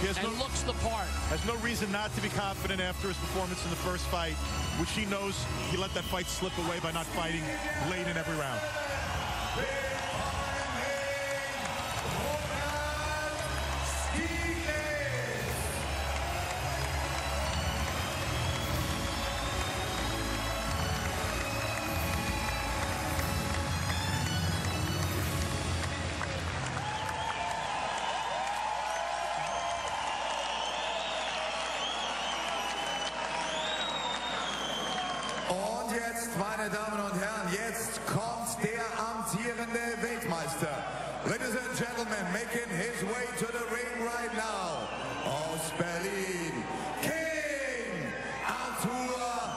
and looks the part. Has no reason not to be confident after his performance in the first fight, which he knows he let that fight slip away by not fighting late in every round. Und jetzt, meine Damen und Herren, jetzt kommt der amtierende Weltmeister. Ladies and gentlemen, making his way to the ring right now, aus Berlin, King Arthur Abraham.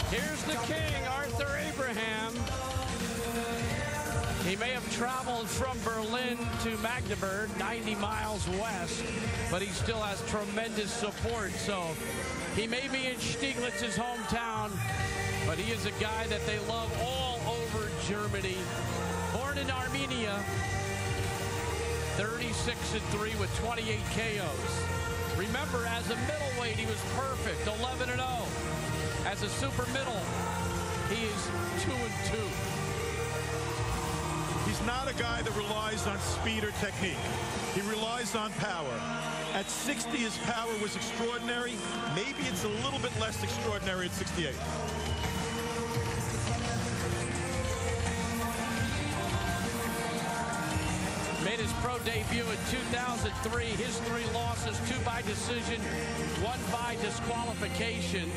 Here's the king, Arthur Abraham. He may have traveled from Berlin to Magdeburg, 90 miles west, but he still has tremendous support. So he may be in Stieglitz's hometown, but he is a guy that they love all over Germany. Born in Armenia, 36-3 with 28 KOs. Remember, as a middleweight, he was perfect, 11-0. As a super middle, he is 2-2. He's not a guy that relies on speed or technique. He relies on power. At 60, his power was extraordinary. Maybe it's a little bit less extraordinary at 68. Made his pro debut in 2003. His 3 losses, 2 by decision, 1 by disqualification.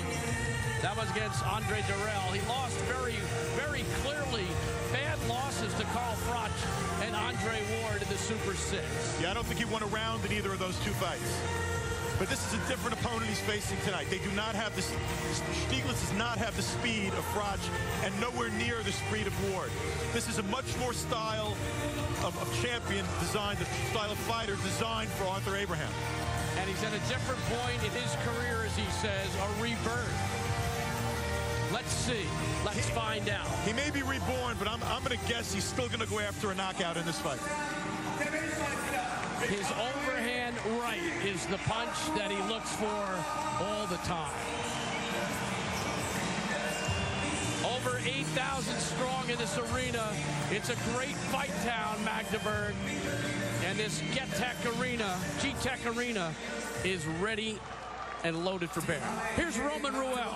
That was against Andre Durrell. He lost very, very clearly. Bad losses to Carl Froch and Andre Ward in the Super 6. Yeah, I don't think he won a round in either of those 2 fights. But this is a different opponent he's facing tonight. They do not have this. Stieglitz does not have the speed of Froch and nowhere near the speed of Ward. This is a much more style of champion designed, the style of fighter designed for Arthur Abraham. And he's at a different point in his career, as he says, a rebirth. Let's see. Let's find out. He may be reborn, but I'm going to guess he's still going to go after a knockout in this fight. His overhand right is the punch that he looks for all the time. Over 8,000 strong in this arena. It's a great fight town, Magdeburg. And this G-Tech Arena is ready and loaded for bear. Here's Roman Ruel.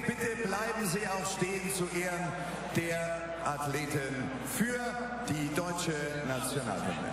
Bitte bleiben Sie auch stehen zu Ehren der Athleten für die deutsche Nationalhymne.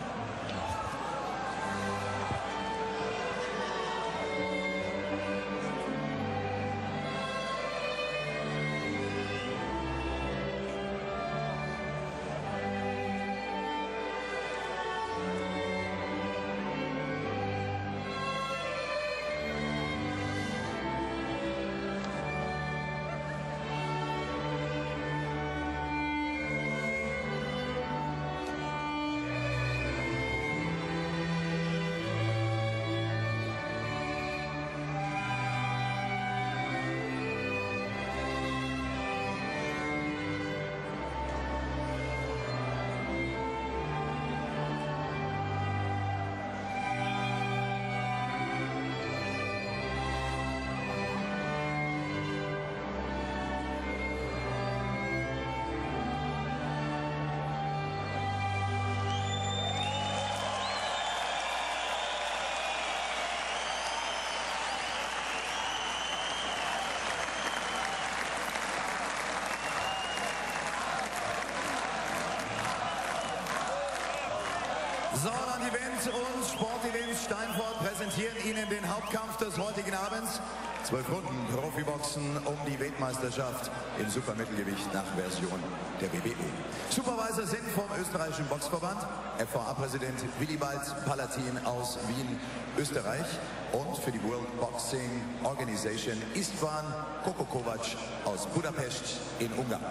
So, dann Event und Sportevent Steinfurt präsentieren Ihnen den Hauptkampf des heutigen Abends. 12 Runden Profiboxen um die Weltmeisterschaft im Supermittelgewicht nach Version der WBO. Supervisor sind vom österreichischen Boxverband, FVA-Präsident Willibald Palatin aus Wien, Österreich, und für die World Boxing Organization Istvan Kokokovac aus Budapest in Ungarn.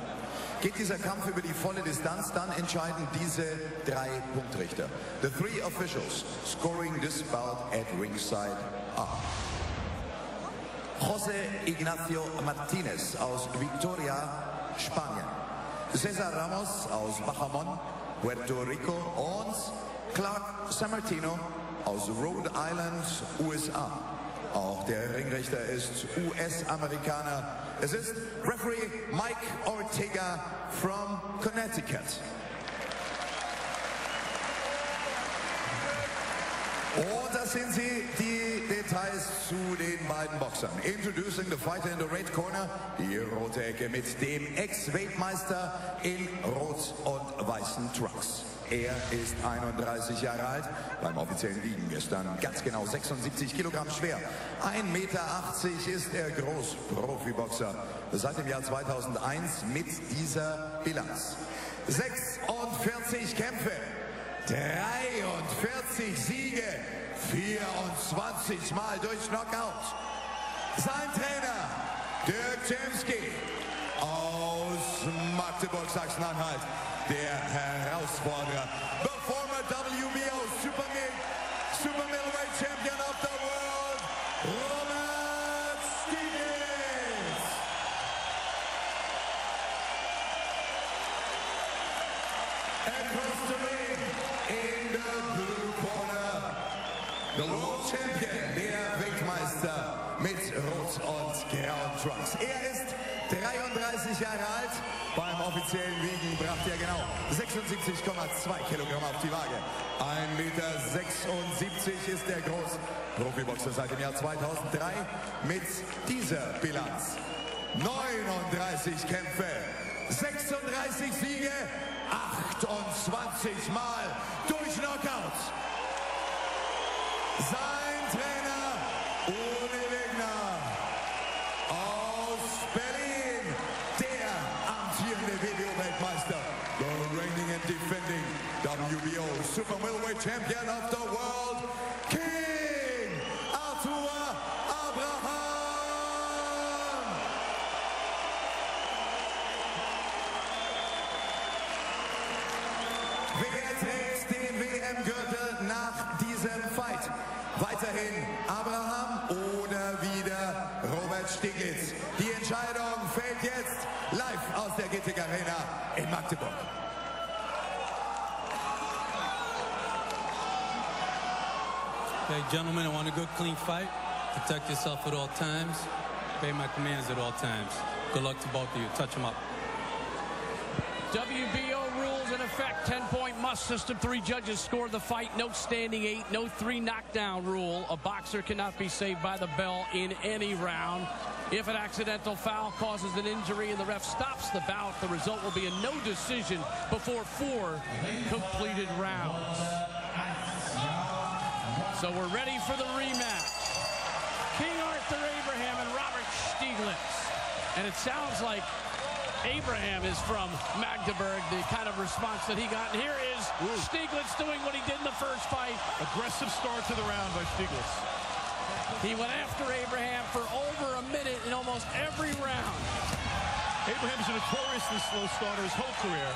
Geht dieser Kampf über die volle Distanz, dann entscheiden diese 3 Punktrichter. The 3 officials scoring this bout at ringside are José Ignacio Martínez aus Victoria, Spanien. César Ramos aus Bajamón, Puerto Rico, und Clark Sammartino aus Rhode Island, USA. Auch der Ringrichter ist US-Amerikaner. Es ist Referee Mike Ortega from Connecticut. Und das sind sie, die Details zu den beiden Boxern. Introducing the fighter in the red corner, die rote Ecke mit dem Ex-Weltmeister in rot und weißen Trunks. Er ist 31 Jahre alt, beim offiziellen Wiegen gestern ganz genau 76 Kilogramm schwer. 1,80 Meter ist er groß, Profiboxer, seit dem Jahr 2001 mit dieser Bilanz. 46 Kämpfe, 43 Siege, 24 Mal durch Knockout. Sein Trainer, Dirk Zemski aus Magdeburg, Sachsen-Anhalt. Der Herausforderer, the former WBO Super Middleweight Champion of the World, Robert Stieglitz. Across the ring, in the blue corner, the World Champion, der Weltmeister mit Rot und grauen Trunks. Er ist 33 Jahre alt. Beim offiziellen Wiegen brachte er genau 76,2 Kilogramm auf die Waage. 1,76 Meter ist er groß. Profiboxer seit dem Jahr 2003 mit dieser Bilanz. 39 Kämpfe, 36 Siege, 28 Mal durch Knockout. Sein Trainer, Uli Wegner aus Berlin, der amtierende WBO-Weltmeister, the reigning and defending WBO Super Middleweight Champion of the World, King Arthur Abraham. Wer trägt den WM-Gürtel nach diesem Fight? Weiterhin Abraham oder wieder Robert Stieglitz? Die Entscheidung fällt jetzt live aus der GTIG Arena in Magdeburg. Hey, gentlemen, I want a good, clean fight. Protect yourself at all times. Obey my commands at all times. Good luck to both of you. Touch them up. WBO rules in effect. 10-point must system. 3 judges score the fight. No standing 8. No 3 knockdown rule. A boxer cannot be saved by the bell in any round. If an accidental foul causes an injury and the ref stops the bout, the result will be a no decision before 4 completed rounds. So we're ready for the rematch. King Arthur Abraham and Robert Stieglitz. And it sounds like Abraham is from Magdeburg, the kind of response that he got. And here is Stieglitz doing what he did in the first fight. Aggressive start to the round by Stieglitz. He went after Abraham for over a minute in almost every round. Abraham's a notoriously slow starter his whole career,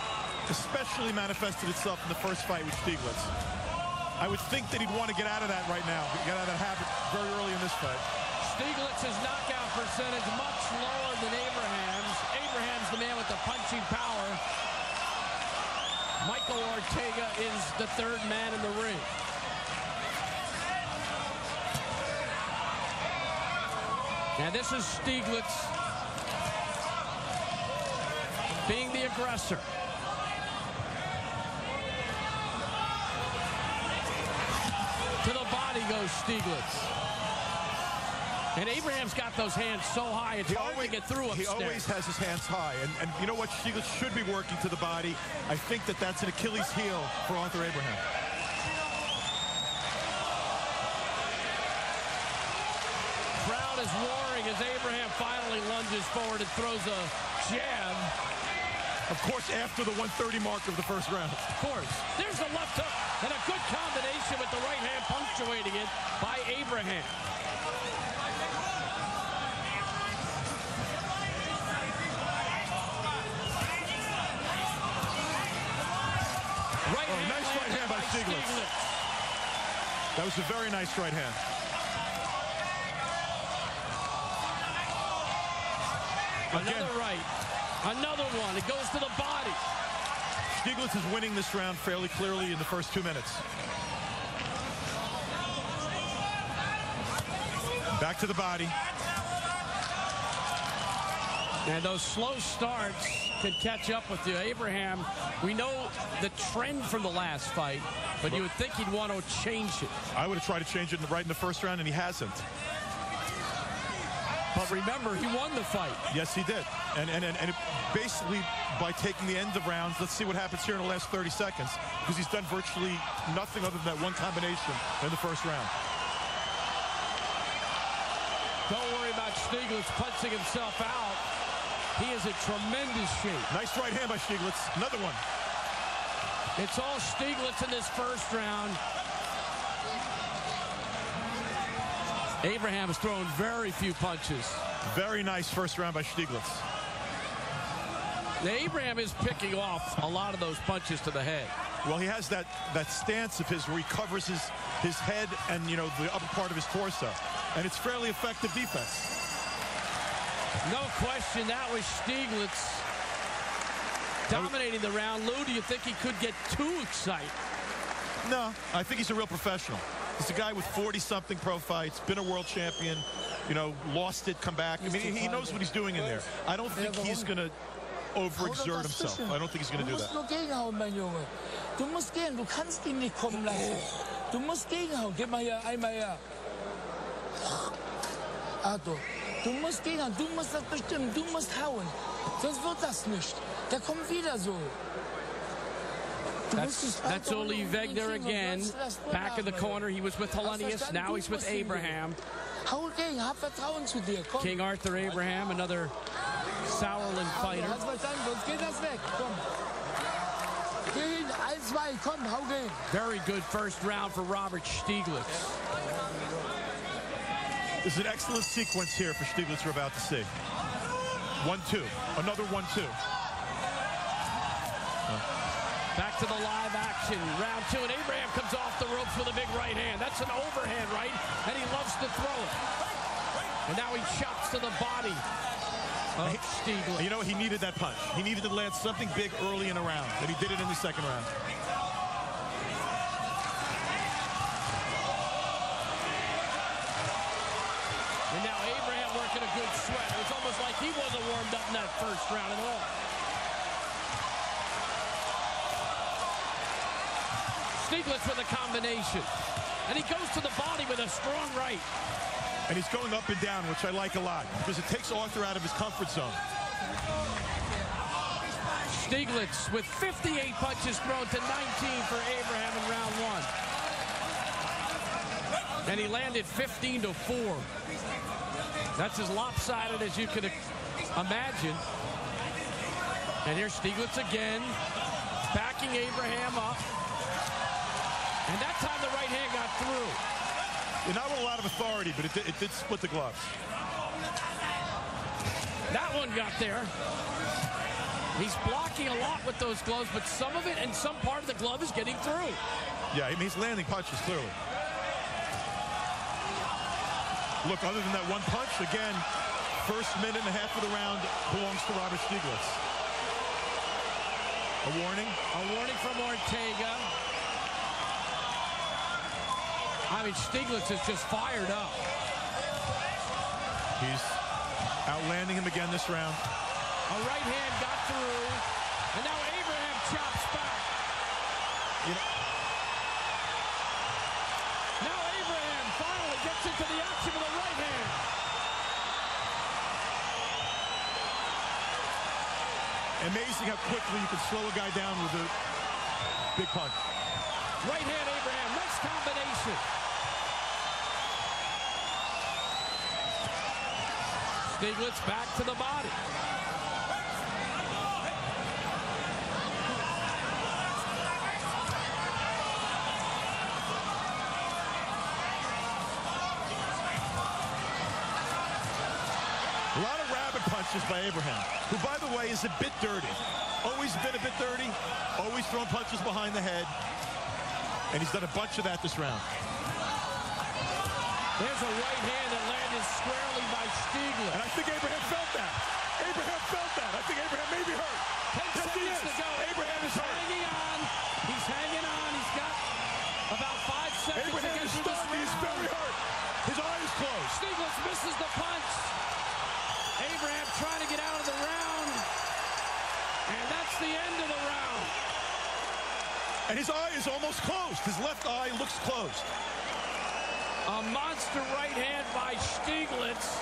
especially manifested itself in the first fight with Stieglitz. I would think that he'd want to get out of that right now, get out of that habit very early in this fight. Stieglitz's knockout percentage much lower than Abraham's. Abraham's the man with the punching power. Michael Ortega is the 3rd man in the ring. And this is Stieglitz being the aggressor. To the body goes Stieglitz. And Abraham's got those hands so high, it's hard to get through upstairs. He always has his hands high. And you know what? Stieglitz should be working to the body. I think that that's an Achilles heel for Arthur Abraham. is roaring as Abraham finally lunges forward and throws a jab. Of course, after the 130 mark of the first round. Of course. There's a left hook and a good combination with the right hand punctuating it by Abraham. Nice right hand by Stieglitz. That was a very nice right hand. Another right. Another one. It goes to the body. Stieglitz is winning this round fairly clearly in the first 2 minutes. Back to the body. And those slow starts can catch up with you. Abraham, we know the trend from the last fight, but you would think he'd want to change it. I would have tried to change it right in the first round, and he hasn't. But remember, he won the fight. Yes, he did. And basically, by taking the end of rounds, let's see what happens here in the last 30 seconds, because he's done virtually nothing other than that one combination in the first round. Don't worry about Stieglitz punching himself out. He is in tremendous shape. Nice right hand by Stieglitz. Another one. It's all Stieglitz in this first round. Abraham has thrown very few punches. Very nice first round by Stieglitz. Now, Abraham is picking off a lot of those punches to the head. Well, he has that stance of his where he covers his head and, you know, the upper part of his torso. And it's fairly effective defense. No question, that was Stieglitz dominating the round. Lou, do you think he could get too excited? No, I think he's a real professional. He's a guy with 40-something pro fights, been a world champion, you know, lost it, come back. I mean, he knows what he's doing in there. I don't think he's going to overexert himself. I don't think he's going to do that. Du musst gehen, du kannst ihn nicht kommen lassen. Du musst gegenhauen. Gib mal hier, einmal her. Arthur, du musst gegenhauen, du musst das bestimmen, du musst hauen. Sonst wird das nicht. Der kommt wieder so. That's Oli Wegner again. Back in the corner, he was with Hellenius, now he's with Abraham. Hau gegen, hab Vertrauen zu dir, komm. King Arthur Abraham, another Sauerland fighter. Hast verstanden, sonst geht das weg, komm. Geh hin, 1-2, komm, hau gegen. Very good first round for Robert Stieglitz. This is an excellent sequence here for Stieglitz we're about to see. 1-2, another 1-2. Back to the live action, round 2, and Abraham comes off the ropes with a big right hand. That's an overhand right, and he loves to throw it. And now he chops to the body of Stieglitz. You know, he needed that punch. He needed to land something big early in a round, and he did it in the second round. And now Abraham working a good sweat. It's almost like he wasn't warmed up in that first round at all. Stieglitz with a combination. And he goes to the body with a strong right. And he's going up and down, which I like a lot, because it takes Arthur out of his comfort zone. Stieglitz with 58 punches thrown to 19 for Abraham in round 1. And he landed 15-4. That's as lopsided as you could imagine. And here's Stieglitz again, backing Abraham up. And that time the right hand got through. Not with a lot of authority, but it did split the gloves. That one got there. He's blocking a lot with those gloves, but some of it and some part of the glove is getting through. Yeah, I mean, he's landing punches, clearly. Look, other than that one punch, again, first minute and a half of the round belongs to Robert Stieglitz. A warning? A warning from Ortega. I mean, Stieglitz is just fired up. He's outlanding him again this round. A right hand got through, and now Abraham chops back. Now Abraham finally gets into the action with a right hand. Amazing how quickly you can slow a guy down with a big punch. Right hand, Abraham. Nice combination. Stieglitz back to the body. A lot of rabbit punches by Abraham, who, by the way, is a bit dirty. Always been a bit dirty, always throwing punches behind the head. And he's done a bunch of that this round. There's a right hand that landed squarely by Stieglitz. And I think Abraham felt that. Abraham felt that. I think Abraham may be hurt. 10 seconds to go. Abraham is hurt. Hanging on. He's hanging on. He's got about 5 seconds Abraham to get is through this stunned. He's round. very hurt. His eye is closed. Stieglitz misses the punch. Abraham trying to get out of the round. And that's the end of the round. And his eye is almost closed. His left eye looks closed. A monster right hand by Stieglitz.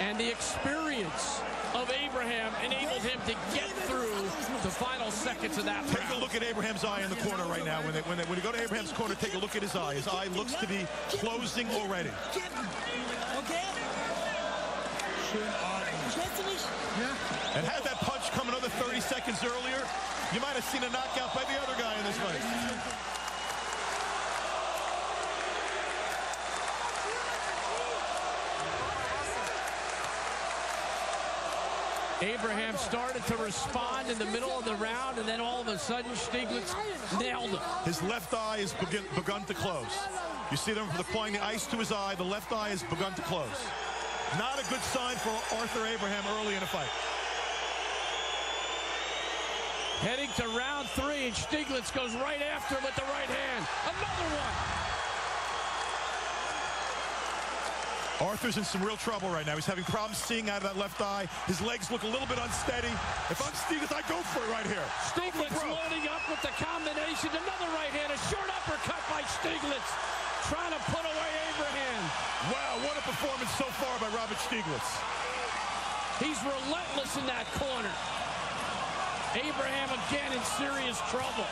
And the experience of Abraham enabled him to get through the final seconds of that round. Take a look at Abraham's eye in the corner right now. When you go to Abraham's corner, take a look at his eye. His eye looks to be closing already. And had that punch come another 30 seconds earlier, you might have seen a knockout by the other guy in this fight. Abraham started to respond in the middle of the round, and then all of a sudden, Stieglitz nailed him. His left eye has begun to close. You see them applying the ice to his eye. The left eye has begun to close. Not a good sign for Arthur Abraham early in a fight. Heading to round 3, and Stieglitz goes right after him with the right hand. Another one. Arthur's in some real trouble right now. He's having problems seeing out of that left eye. His legs look a little bit unsteady. If I'm Stieglitz, I go for it right here. Stieglitz loading up with the combination. Another right hand, a short uppercut by Stieglitz. Trying to put away Abraham. Wow, what a performance so far by Robert Stieglitz. He's relentless in that corner. Abraham again in serious trouble.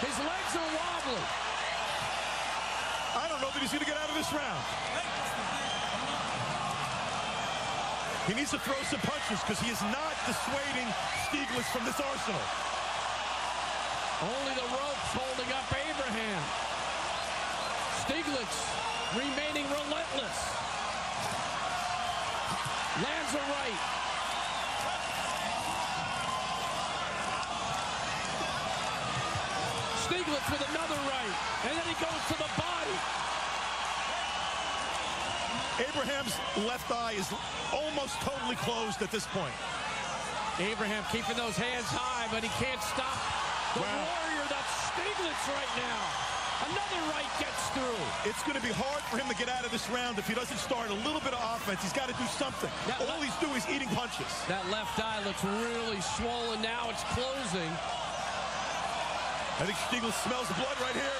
His legs are wobbly. I don't know that he's going to get out of this round. He needs to throw some punches because he is not dissuading Stieglitz from this arsenal. Only the ropes holding up Abraham. Stieglitz remaining relentless. Lands a right. Stieglitz with another right. And then he goes to the body. Abraham's left eye is almost totally closed at this point. Abraham keeping those hands high, but he can't stop the warrior that's Stieglitz right now. Another right gets through. It's going to be hard for him to get out of this round if he doesn't start a little bit of offense. He's got to do something. All he's doing is eating punches. That left eye looks really swollen now. It's closing. I think Stieglitz smells the blood right here.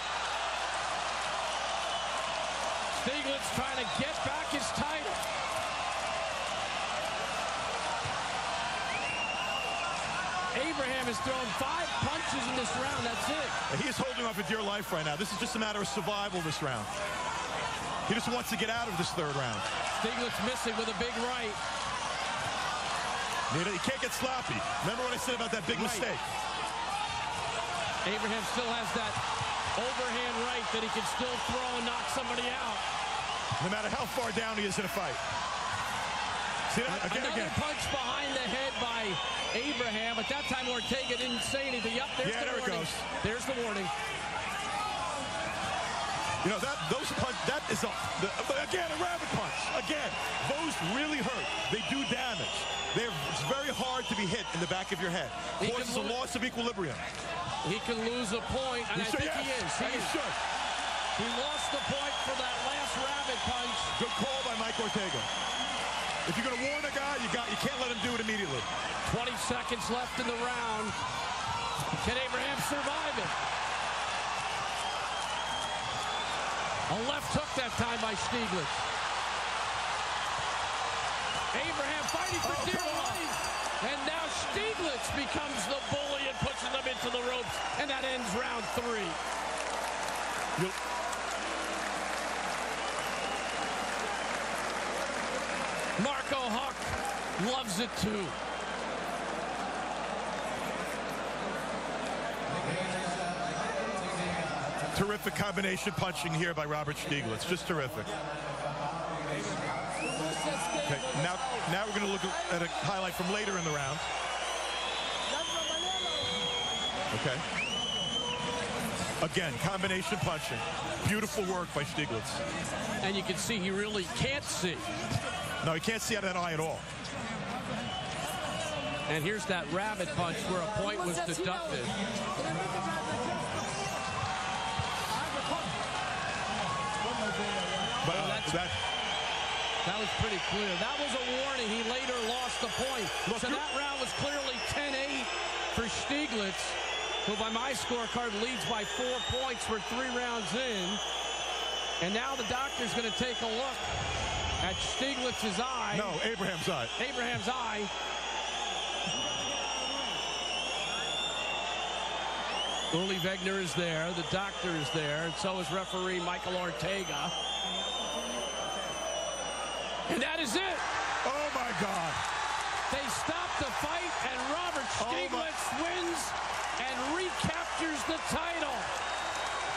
Stieglitz trying to get back his title. Abraham has thrown 5 punches in this round. That's it. He is holding on for dear life right now. This is just a matter of survival this round. He just wants to get out of this third round. Stieglitz missing with a big right. He can't get sloppy. Remember what I said about that big mistake? Abraham still has that overhand right that he can still throw and knock somebody out. No matter how far down he is in a fight. See that? Again. Punch behind the head by Abraham. At that time, Ortega didn't say anything. Yep, there's the warning. There it goes. There's the warning. You know, that is again, a rabbit punch. Again, those really hurt. They do damage. It's very hard to be hit in the back of your head. Causes a loss of equilibrium. He can lose a point, and I think he is. He should. He lost the point for that last rabbit punch. Good call by Mike Ortega. If you're going to warn a guy, you can't let him do it immediately. 20 seconds left in the round. Can Abraham survive it? A left hook that time by Stieglitz. Abraham fighting for dear life. And now Stieglitz becomes the bully and pushes him into the ropes. And that ends round 3. loves it too. Terrific combination punching here by Robert Stieglitz. Just terrific. Okay, now we're going to look at a highlight from later in the round. Okay. Again, combination punching. Beautiful work by Stieglitz. And you can see he really can't see. No, he can't see out of that eye at all. And here's that rabbit punch where a point was deducted. But that was pretty clear. That was a warning. He later lost the point. So that round was clearly 10-8 for Stieglitz, who by my scorecard leads by 4 points for 3 rounds in. And now the doctor's going to take a look at Stieglitz's eye. No, Abraham's eye. Abraham's eye. Uli Wegner is there. The doctor is there. And so is referee Michael Ortega. And that is it. Oh, my God. They stop the fight, and Robert Stieglitz wins and recaptures the title.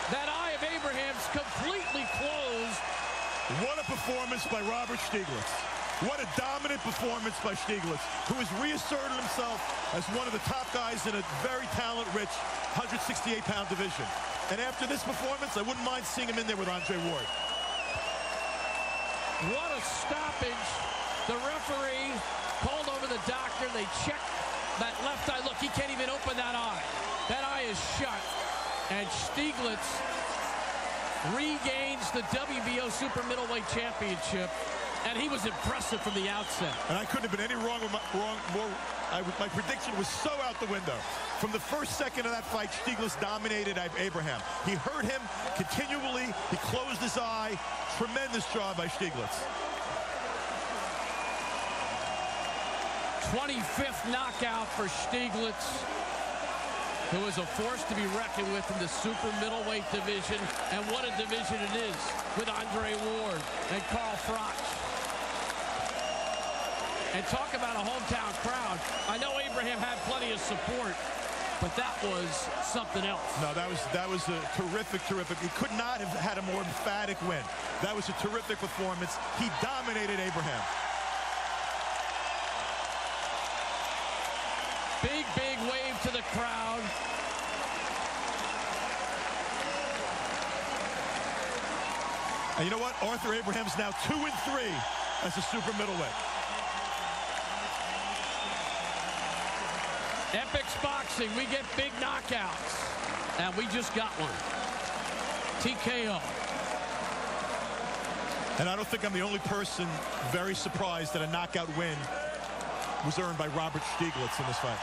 That eye of Abraham's completely closed. What a performance by Robert Stieglitz. What a dominant performance by Stieglitz, who has reasserted himself as one of the top guys in a very talent-rich 168-pound division. And after this performance, I wouldn't mind seeing him in there with Andre Ward. What a stoppage. The referee called over the doctor. They checked that left eye. Look, he can't even open that eye. That eye is shut. And Stieglitz regains the WBO Super Middleweight Championship. And he was impressive from the outset. And I couldn't have been any wrong. My prediction was so out the window. From the first second of that fight, Stieglitz dominated Abraham. He hurt him continually. He closed his eye. Tremendous job by Stieglitz. 25th knockout for Stieglitz, who is a force to be reckoned with in the super middleweight division. And what a division it is with Andre Ward and Carl Froch. And talk about a hometown crowd. I know Abraham had plenty of support, but that was something else. No, that was a terrific. He could not have had a more emphatic win. That was a terrific performance. He dominated Abraham. Big wave to the crowd. And you know what? Arthur Abraham's now 2-3 as a super middleweight. Epic's Boxing, we get big knockouts. And we just got one. TKO. And I don't think I'm the only person very surprised that a knockout win was earned by Robert Stieglitz in this fight.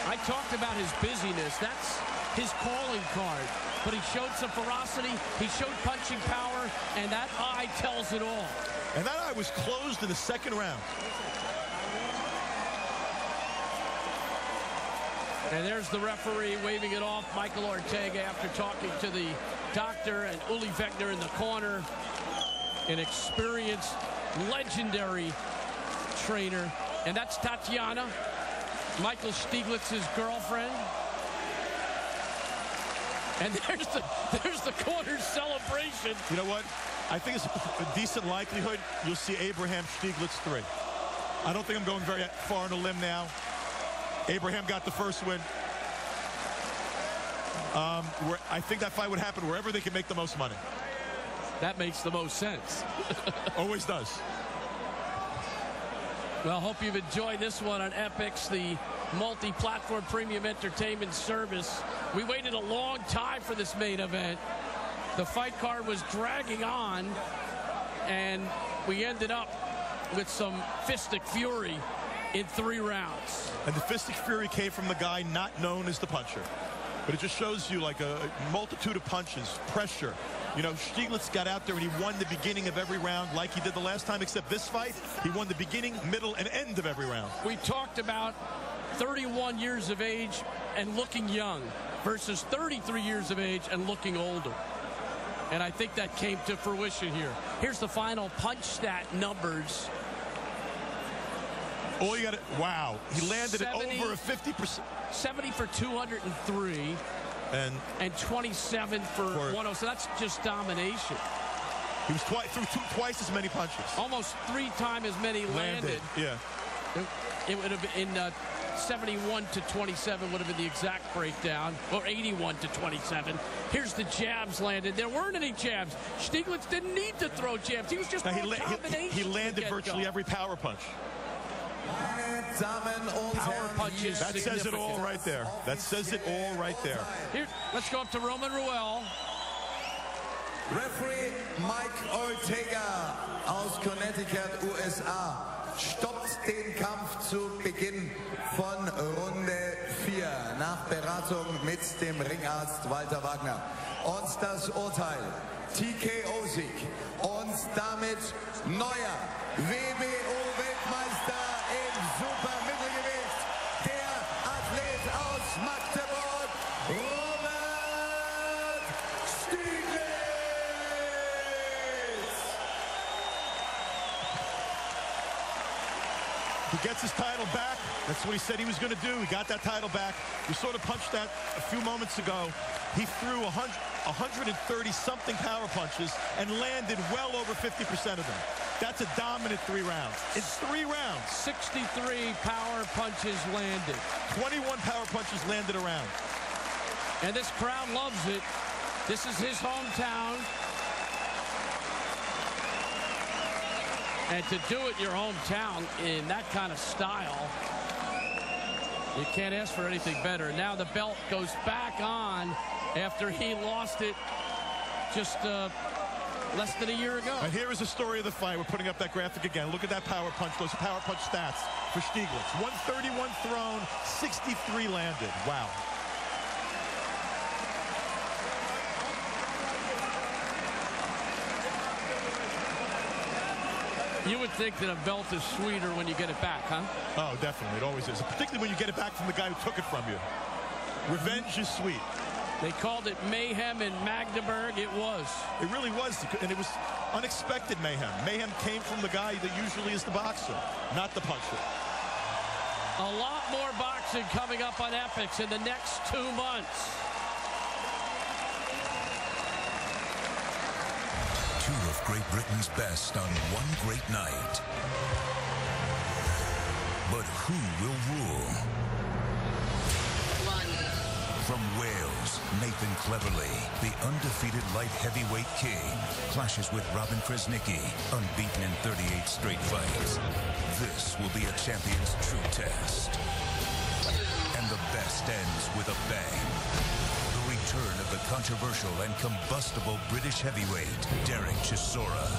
I talked about his busyness. That's his calling card. But he showed some ferocity. He showed punching power. And that eye tells it all. And that eye was closed in the second round. And there's the referee waving it off, Michael Ortega, after talking to the doctor and Uli Wegner in the corner. An experienced, legendary trainer. And that's Tatiana, Michael Stieglitz's girlfriend. And there's the corner celebration. You know what? I think it's a decent likelihood you'll see Abraham Stieglitz 3. I don't think I'm going very far on a limb now. Abraham got the first win. I think that fight would happen wherever they can make the most money. That makes the most sense. Always does. Well, hope you've enjoyed this one on Epix, the multi-platform premium entertainment service. We waited a long time for this main event. The fight card was dragging on, and we ended up with some fistic fury in 3 rounds. And the fistic fury came from the guy not known as the puncher. But it just shows you like a multitude of punches, pressure. You know, Stieglitz got out there and he won the beginning of every round like he did the last time, except this fight, he won the beginning, middle, and end of every round. We talked about 31 years of age and looking young versus 33 years of age and looking older. And I think that came to fruition here. Here's the final punch stat numbers. All you got to, wow. He landed at over a 50%. 70 for 203. And 27 for 100. So that's just domination. He was threw twice as many punches. Almost 3 times as many landed. Yeah. It would have been 71 to 27 would have been the exact breakdown, or 81 to 27. Here's the jabs landed. There weren't any jabs. Stieglitz didn't need to throw jabs. He was just throwing combinations. He landed virtually every power punch. Power punches. That says it all right there. That says it all right there. Here, let's go up to Roman Ruel. Referee Mike Ortega aus Connecticut, USA, stoppt den Kampf zu Beginn von Runde 4 nach Beratung mit dem Ringarzt Walter Wagner. Und das Urteil, TKO-Sieg und damit neuer WBO-Weltmeister im Supermittelgewicht, der Athlet aus Magdeburg, Robert Stieglitz. He gets his title back. That's what he said he was going to do. He got that title back. We sort of punched that a few moments ago. He threw 130-something power punches and landed well over 50% of them. That's a dominant 3 rounds. In 3 rounds. 63 power punches landed. 21 power punches landed around. And this crowd loves it. This is his hometown. And to do it in your hometown in that kind of style, you can't ask for anything better. Now the belt goes back on after he lost it just less than a year ago. And here is the story of the fight. We're putting up that graphic again. Look at that power punch, those power punch stats for Stieglitz. 131 thrown, 63 landed. Wow. You would think that a belt is sweeter when you get it back, huh? Oh, definitely. It always is. Particularly when you get it back from the guy who took it from you. Revenge is sweet. They called it mayhem in Magdeburg. It was. It really was. And it was unexpected mayhem. Mayhem came from the guy that usually is the boxer, not the puncher. A lot more boxing coming up on Epix in the next 2 months. Two of Great Britain's best on one great night. But who will rule? From Wales, Nathan Cleverly, the undefeated light heavyweight king, clashes with Robin Krasnicki, unbeaten in 38 straight fights. This will be a champion's true test. And the best ends with a bang. The return of the controversial and combustible British heavyweight, Derek Chisora.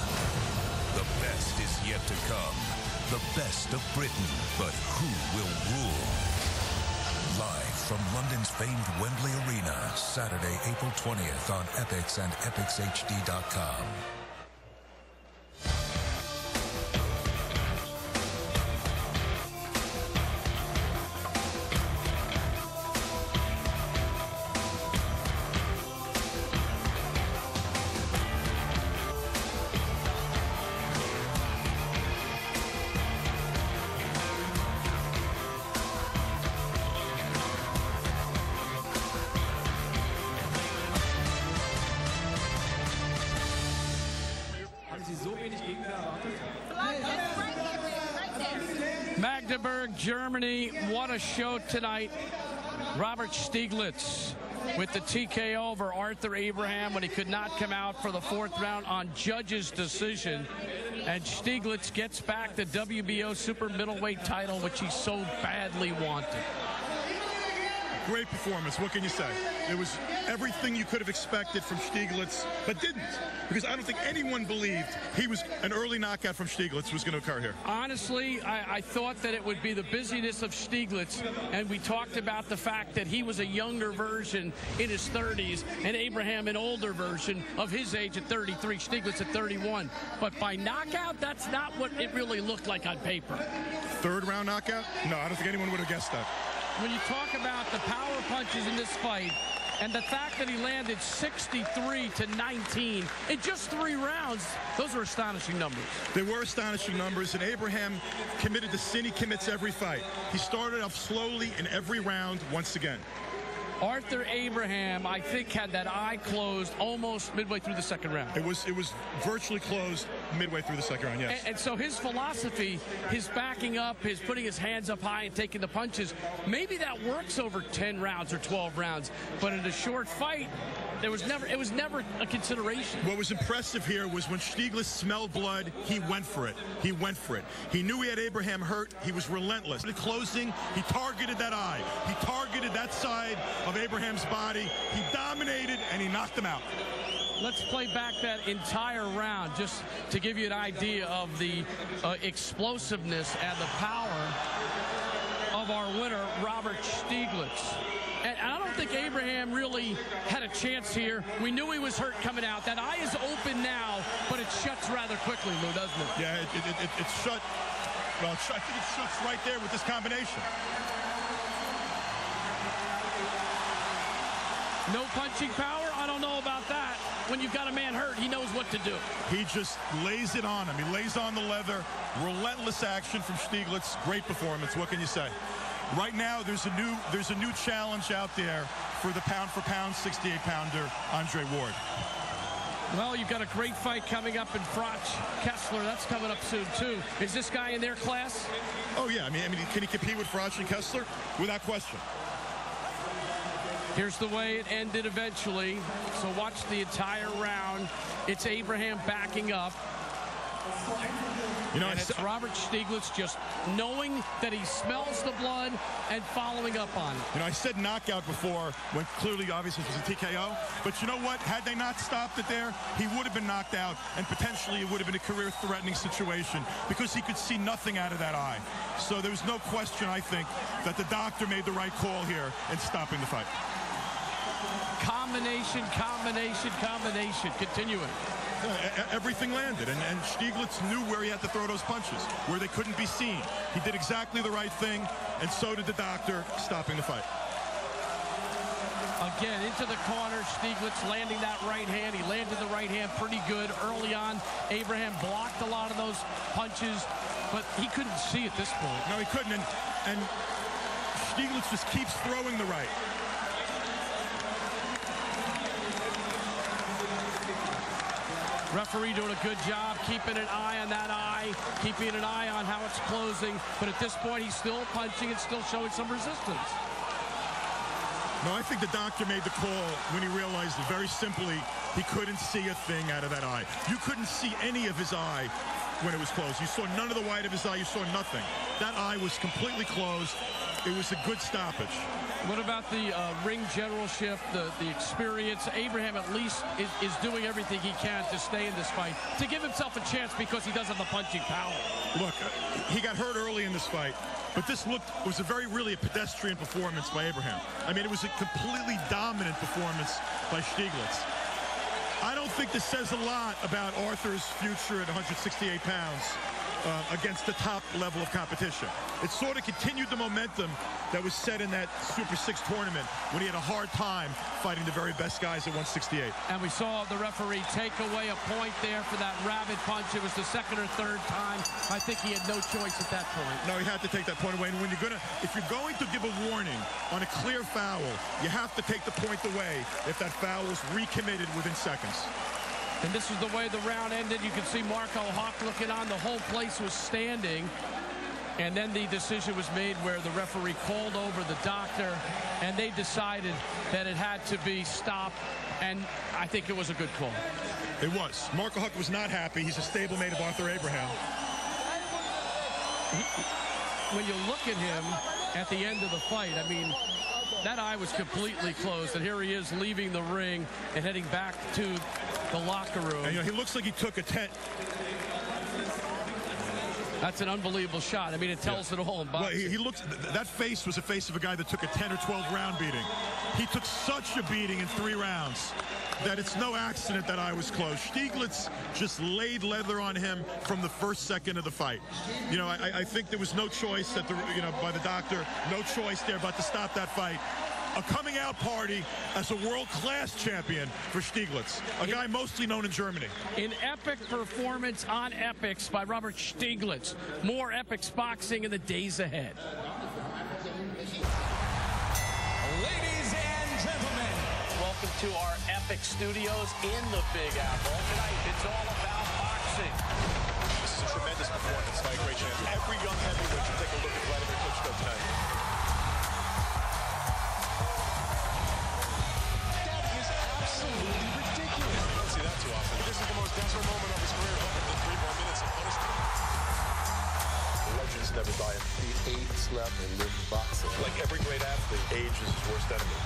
The best is yet to come. The best of Britain. But who will rule? Live from London's famed Wembley Arena, Saturday, April 20th on Epix and EpixHD.com. Magdeburg, Germany. What a show tonight. Robert Stieglitz with the TKO over Arthur Abraham when he could not come out for the 4th round on judge's decision. And Stieglitz gets back the WBO super middleweight title, which he so badly wanted. Great performance. What can you say? It was everything you could have expected from Stieglitz, but didn't. Because I don't think anyone believed an early knockout from Stieglitz was going to occur here. Honestly, I thought that it would be the busyness of Stieglitz, and we talked about the fact that he was a younger version in his 30s, and Abraham an older version of his age at 33, Stieglitz at 31. But by knockout, that's not what it really looked like on paper. 3rd round knockout? No, I don't think anyone would have guessed that. When you talk about the power punches in this fight, And the fact that he landed 63-19 in just 3 rounds, those are astonishing numbers. They were astonishing numbers, and Abraham committed the sin he commits every fight. He started off slowly in every round once again. Arthur Abraham, I think, had that eye closed almost midway through the second round. It was virtually closed midway through the second round, yes. And so his philosophy, his backing up, his putting his hands up high and taking the punches, maybe that works over 10 rounds or 12 rounds. But in a short fight, it was never a consideration. What was impressive here was when Stieglitz smelled blood, he went for it. He went for it. He knew he had Abraham hurt. He was relentless. In closing, he targeted that eye. He targeted that side of Abraham's body. He dominated, and he knocked him out. Let's play back that entire round just to give you an idea of the explosiveness and the power of our winner, Robert Stieglitz. And I don't think Abraham really had a chance here. We knew he was hurt coming out. That eye is open now, but it shuts rather quickly, Lou, doesn't it? Yeah, it's shut. Well, I think it shuts right there with this combination. No punching power? I don't know about that. When you've got a man hurt, he knows what to do. He just lays it on him. He lays on the leather. Relentless action from Stieglitz. Great performance. What can you say? Right now, there's a new challenge out there for the pound-for-pound 68-pounder, Andre Ward. Well, you've got a great fight coming up in Froch Kessler. That's coming up soon, too. Is this guy in their class? Oh, yeah. I mean, can he compete with Froch and Kessler? Without question. Here's the way it ended eventually. So watch the entire round. It's Abraham backing up. You know, and it's Robert Stieglitz just knowing that he smells the blood and following up on it. You know, I said knockout before when clearly, obviously, it was a TKO. But you know what? Had they not stopped it there, he would have been knocked out, and potentially it would have been a career-threatening situation because he could see nothing out of that eye. So there was no question, I think, that the doctor made the right call here in stopping the fight. Combination, combination, combination. Continuing. Everything landed, and Stieglitz knew where he had to throw those punches, where they couldn't be seen. He did exactly the right thing, and so did the doctor, stopping the fight. Again, into the corner, Stieglitz landing that right hand. He landed the right hand pretty good early on. Abraham blocked a lot of those punches, but he couldn't see at this point. No, he couldn't, and Stieglitz just keeps throwing the right. Referee doing a good job keeping an eye on that eye, keeping an eye on how it's closing. But at this point, he's still punching and still showing some resistance. No, I think the doctor made the call when he realized that very simply he couldn't see a thing out of that eye. You couldn't see any of his eye when it was closed. You saw none of the white of his eye. You saw nothing. That eye was completely closed. It was a good stoppage. What about the ring generalship, the experience? Abraham at least is doing everything he can to stay in this fight, to give himself a chance because he does have the punching power. Look, he got hurt early in this fight, but this was really a pedestrian performance by Abraham. I mean, it was a completely dominant performance by Stieglitz. I don't think this says a lot about Arthur's future at 168 pounds. Against the top level of competition. It sort of continued the momentum that was set in that Super 6 tournament when he had a hard time fighting the very best guys at 168. And we saw the referee take away a point there for that rabid punch. It was the second or third time. I think he had no choice at that point. No, he had to take that point away. And when if you're going to give a warning on a clear foul, you have to take the point away if that foul is recommitted within seconds. And this is the way the round ended. You can see Marco Hawk looking on. The whole place was standing. And then the decision was made where the referee called over the doctor, and they decided that it had to be stopped. And I think it was a good call. It was. Marco Hawk was not happy. He's a stablemate of Arthur Abraham. When you look at him at the end of the fight, I mean, that eye was completely closed, and here he is leaving the ring and heading back to the locker room. And, you know, he looks like he took a 10. That's an unbelievable shot. I mean, it tells it all in boxing. Well, he looks. That face was a face of a guy that took a 10 or 12 round beating. He took such a beating in 3 rounds that it's no accident that eye was closed. Stieglitz just laid leather on him from the first second of the fight. You know, I think there was no choice by the doctor, no choice there but to stop that fight. A coming out party as a world-class champion for Stieglitz, a guy mostly known in Germany. An epic performance on Epics by Robert Stieglitz. More Epics boxing in the days ahead. Ladies and gentlemen, welcome to our Epic studios in the Big Apple. Tonight, it's all about boxing. This is a tremendous performance by a great champion. Every young heavyweight should take a look at Vladimir Klitschko tonight. that is absolutely ridiculous. You don't see that too often. This is the most desperate moment of his career. The 3 more minutes of punishment. The legends never die. He ate, slept, and lived boxing. Like every great athlete, age is his worst enemy.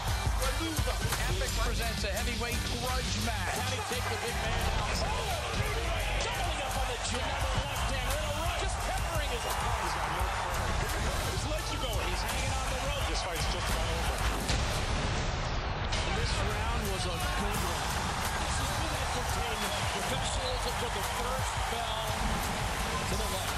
Epic presents a heavyweight grudge match. How do you take the big man out? Doubling up on the jab. Another left hand, and a right. Just peppering his opponent. He's got no corner. His legs are going. He's hanging on the rope. This fight's just about over. This round was a good one. This is good entertainment. Professionalism from the first bell to the last.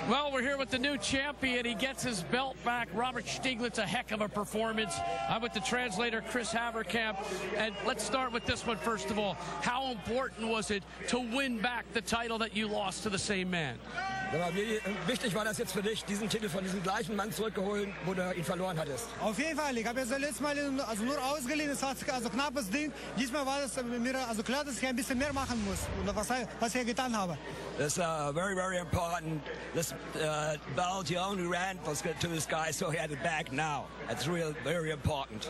Well, we're here with the new champion. He gets his belt back. Robert Stieglitz, a heck of a performance. I'm with the translator, Chris Haverkamp. And let's start with this one first of all. How important was it to win back the title that you lost to the same man? Wie wichtig war das jetzt für dich, diesen Titel von diesem gleichen Mann zurückgeholt, wo du ihn verloren hattest? Auf jeden Fall. Ich habe ja das letzte Mal nur ausgeliehen. Es war also knappes Ding. Diesmal war es mir also klar, dass ich ein bisschen mehr machen muss. Und was ich getan habe. It's very, very important. This belt, he only ran to this guy, so he had it back now. It's real, very important.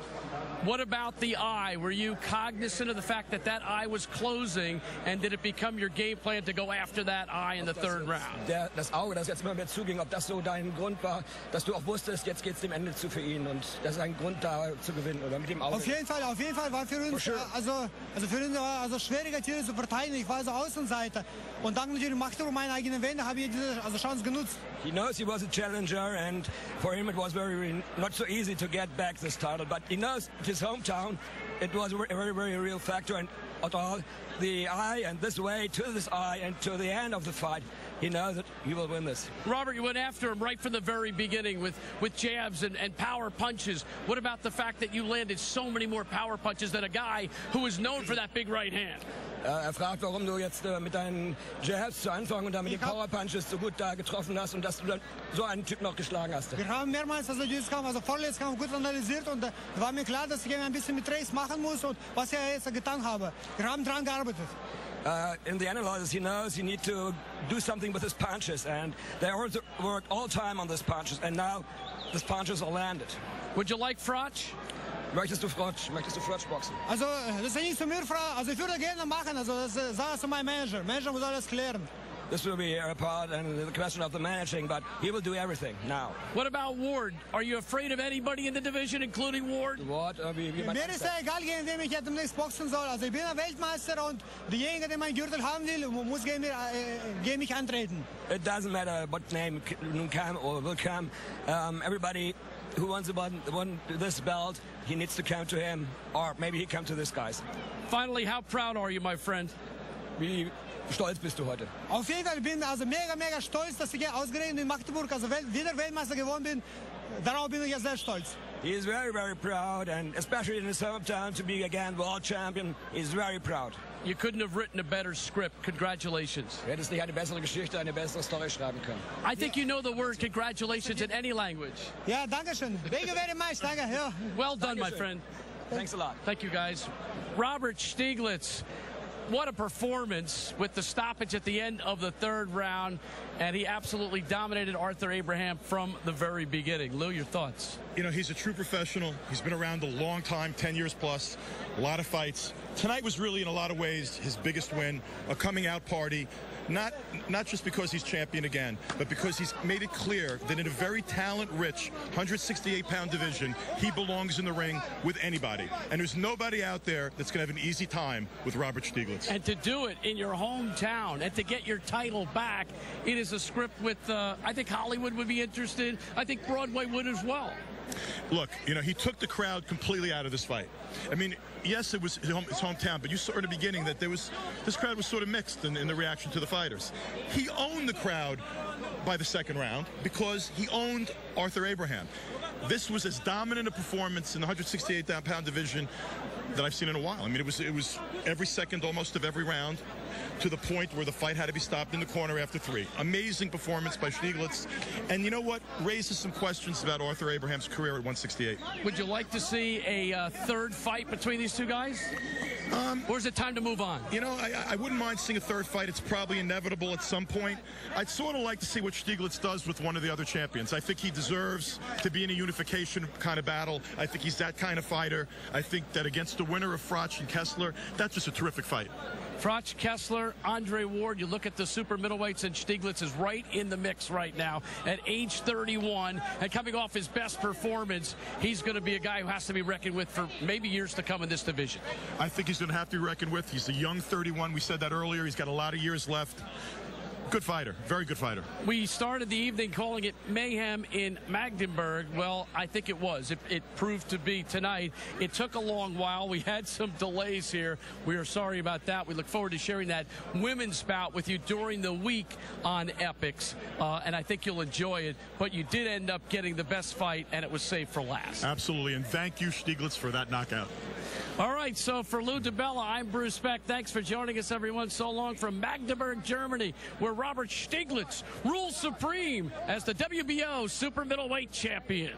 What about the eye? Were you cognizant of the fact that that eye was closing, and did it become your game plan to go after that eye in the third round? Das Auge, das jetzt mal mehr zuging, ob das so dein Grund war, dass du auch wusstest, jetzt geht's dem Ende zu für ihn und das ist ein Grund da zu gewinnen oder mit dem Auge. Auf jeden Fall war für uns für uns war schwieriger Titel zu verteidigen. Ich war also Außenseiter und dank natürlich Macht über meine eigenen Wände habe ich diese Chance genutzt. He knows he was a challenger, and for him it was not so easy to get back this title. But he knows his hometown, it was a very, very real factor. And at all, the eye and this way to this eye and to the end of the fight, he knows that he will win this. Robert, you went after him right from the very beginning with jabs and power punches. What about the fact that you landed so many more power punches than a guy who is known for that big right hand? Fragt, warum du jetzt mit deinen Jabs zu Anfang und dann mit den Power Punches so gut da getroffen hast und dass du dann so einen Typ noch geschlagen hast. Wir haben mehrmals dieses Kampf, vorletzten Kampf gut analysiert und war mir klar, dass ich ein bisschen mit Rechts machen muss und was ich jetzt getan habe. Wir haben dran gearbeitet. In the analysis, he knows he needs to do something with his punches, and they also worked all time on these punches, and now these punches are landed. Would you like Frotch? Möchtest du Frotch boxen? Also, das ist nicht zu mir, also ich würde gerne machen, also das sag es zu meinem Manager. Manager muss alles klären. This will be a part and the question of the managing, but he will do everything now. What about Ward? Are you afraid of anybody in the division, including Ward? Ward, mir ist ja egal, gegen wen ich demnächst boxen soll. Also ich bin ein Weltmeister und derjenige, der meinen Gürtel haben will, muss gegen mich antreten. It doesn't matter what name come or will come. Everybody who wants this belt, he needs to come to him, or maybe he come to this guys. Finally, how proud are you, my friend? Wie stolz bist du heute? Auf jeden Fall, ich bin also mega stolz, dass ich ausgerechnet in Magdeburg also wieder Weltmeister geworden bin. Darauf bin ich ja sehr stolz. He is very, very proud, and especially in his hometown to be again world champion, he's very proud. You couldn't have written a better script. Congratulations. Du hättest nicht eine bessere Geschichte, eine bessere Story schreiben können. I think you know the word congratulations in any language. Ja, danke schön. Thank you very much. Danke. Ja. Well done, my friend. Thanks a lot. Thank you, guys. Robert Stieglitz. What a performance with the stoppage at the end of the third round, and he absolutely dominated Arthur Abraham from the very beginning. Lou, your thoughts? You know, he's a true professional. He's been around a long time, 10 years plus, a lot of fights. Tonight was really, in a lot of ways, his biggest win, a coming-out party. Not just because he's champion again, but because he's made it clear that in a very talent-rich 168-pound division, he belongs in the ring with anybody. And there's nobody out there that's going to have an easy time with Robert Stieglitz. And to do it in your hometown and to get your title back, it is a script with, I think Hollywood would be interested. I think Broadway would as well. Look, you know, he took the crowd completely out of this fight. I mean, yes, it was his hometown, but you saw in the beginning that this crowd was sort of mixed in the reaction to the fighters. He owned the crowd by the second round because he owned Arthur Abraham. This was as dominant a performance in the 168-pound division that I've seen in a while. I mean, it was every second almost of every round, to the point where the fight had to be stopped in the corner after 3. Amazing performance by Stieglitz. And you know what? Raises some questions about Arthur Abraham's career at 168. Would you like to see a third fight between these two guys? Or is it time to move on? You know, I wouldn't mind seeing a third fight. It's probably inevitable at some point. I'd sort of like to see what Stieglitz does with one of the other champions. I think he deserves to be in a unification kind of battle. I think he's that kind of fighter. I think that against the winner of Froch and Kessler, that's just a terrific fight. Froch, Kessler, Andre Ward, you look at the super middleweights, and Stieglitz is right in the mix right now at age 31. And coming off his best performance, he's going to be a guy who has to be reckoned with for maybe years to come in this division. I think he's going to have to be reckoned with. He's a young 31. We said that earlier. He's got a lot of years left. Good fighter. Very good fighter. We started the evening calling it mayhem in Magdeburg. Well, I think it was. It proved to be tonight. It took a long while. We had some delays here. We are sorry about that. We look forward to sharing that women's bout with you during the week on Epics, and I think you'll enjoy it. But you did end up getting the best fight, and it was saved for last. Absolutely, and thank you, Stieglitz, for that knockout. All right, so for Lou DiBella, I'm Bruce Beck. Thanks for joining us, everyone, so long from Magdeburg, Germany, where Robert Stieglitz rules supreme as the WBO super middleweight champion.